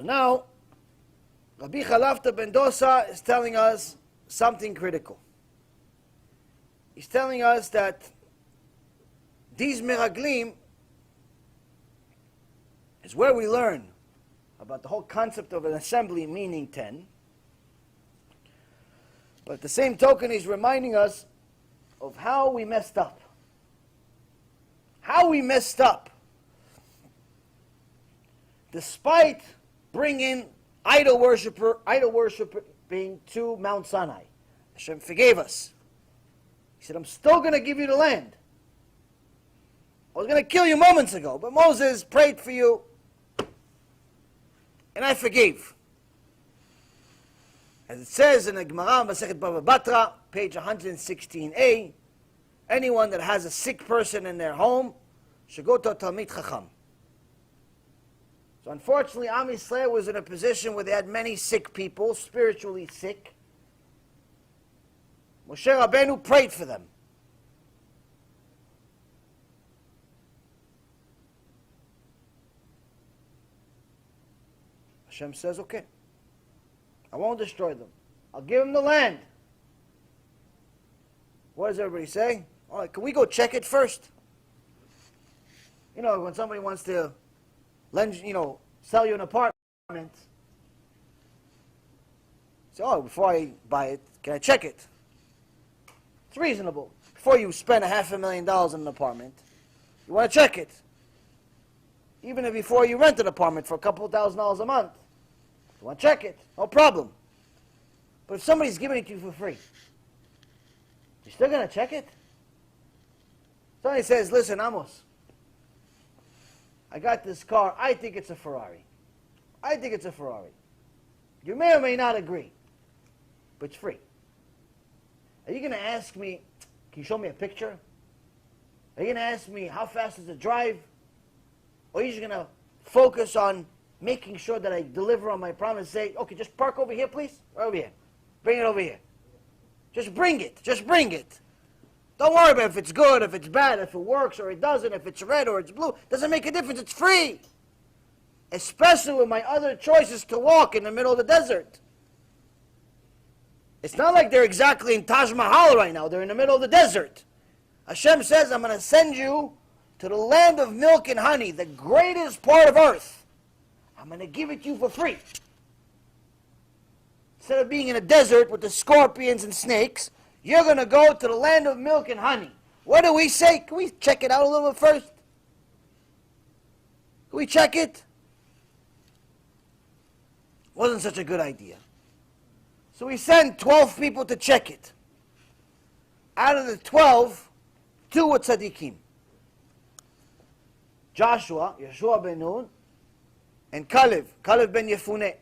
So now, Rabbi Chalafta ben Dosa is telling us something critical. He's telling us that these meraglim is where we learn about the whole concept of an assembly meaning 10. But at the same token, he's reminding us of how we messed up. How we messed up. Despite bringing idol worshiping to Mount Sinai, Hashem forgave us. He said, I'm still going to give you the land. I was going to kill you moments ago, but Moses prayed for you, and I forgave. As it says in the Gemara, Masechet Bava Batra, page 116a, anyone that has a sick person in their home should go to a Talmid Chacham. So unfortunately, Am Yisrael was in a position where they had many sick people, spiritually sick. Moshe Rabbeinu prayed for them. Hashem says, okay, I won't destroy them. I'll give them the land. What does everybody say? All right, can we go check it first? You know, when somebody wants to lend, sell you an apartment, say, oh, before I buy it, can I check it? It's reasonable. Before you spend $500,000 on an apartment, you want to check it. Even if before you rent an apartment for a couple of $1,000s a month, you want to check it, no problem. But if somebody's giving it to you for free, you're still going to check it? Somebody says, listen, Amos, I got this car, I think it's a Ferrari. I think it's a Ferrari. You may or may not agree, but it's free. Are you going to ask me, can you show me a picture? Are you going to ask me, how fast does it drive? Or are you just going to focus on making sure that I deliver on my promise? Say, okay, just park over here, please. Right over here. Bring it over here. Just bring it. Just bring it. Don't worry about if it's good, if it's bad, if it works or it doesn't, if it's red or it's blue. Doesn't make a difference. It's free. Especially with my other choices to walk in the middle of the desert. It's not like they're exactly in Taj Mahal right now. They're in the middle of the desert. Hashem says, I'm going to send you to the land of milk and honey, the greatest part of earth. I'm going to give it to you for free. Instead of being in a desert with the scorpions and snakes, you're going to go to the land of milk and honey. What do we say? Can we check it out a little bit first? Can we check it? Wasn't such a good idea. So we sent 12 people to check it. Out of the 12, 2 were tzaddikim. Joshua, Yeshua ben Nun, and Caleb ben Yefuneh.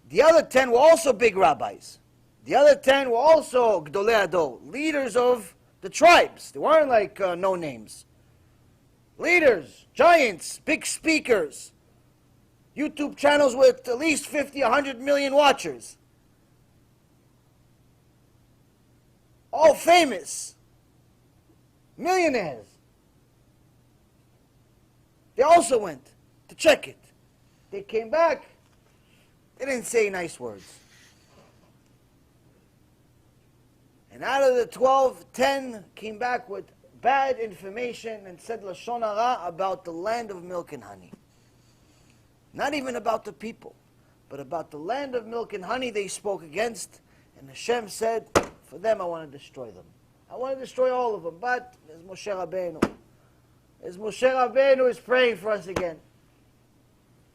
The other 10 were also big rabbis. The other 10 were also Gdolei Ador, leaders of the tribes. They weren't like no names. Leaders, giants, big speakers. YouTube channels with at least 50, 100 million watchers. All famous. Millionaires. They also went to check it. They came back. They didn't say nice words. And out of the 12, 10 came back with bad information and said Lashon Hara about the land of milk and honey. Not even about the people, but about the land of milk and honey they spoke against. And Hashem said, for them I want to destroy them. I want to destroy all of them. But there's Moshe Rabbeinu. There's Moshe Rabbeinu is praying for us again.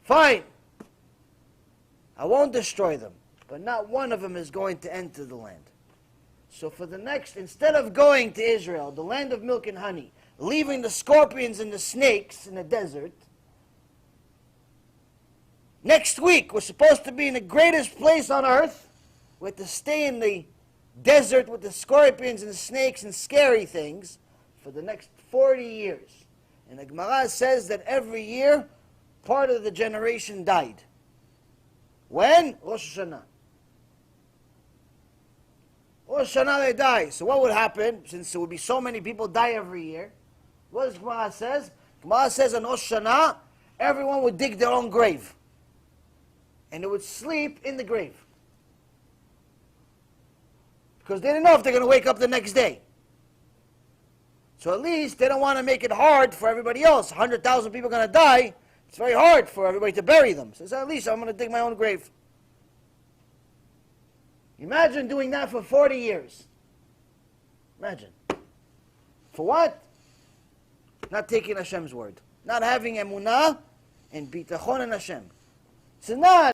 Fine. I won't destroy them, but not one of them is going to enter the land. So for the next, instead of going to Israel, the land of milk and honey, leaving the scorpions and the snakes in the desert, next week we're supposed to be in the greatest place on earth. We have to stay in the desert with the scorpions and the snakes and scary things for the next 40 years. And the Gemara says that every year, part of the generation died. When? Rosh HaShana. Rosh HaShana they die. So what would happen, since there would be so many people die every year? What does Gemara says? Gemara says on Rosh HaShana, everyone would dig their own grave. And they would sleep in the grave. Because they didn't know if they're going to wake up the next day. So at least they don't want to make it hard for everybody else. 100,000 people are going to die. It's very hard for everybody to bury them. So at least I'm going to dig my own grave. Imagine doing that for 40 years. Imagine. For what? Not taking Hashem's word. Not having emunah and bitachon in Hashem. It's not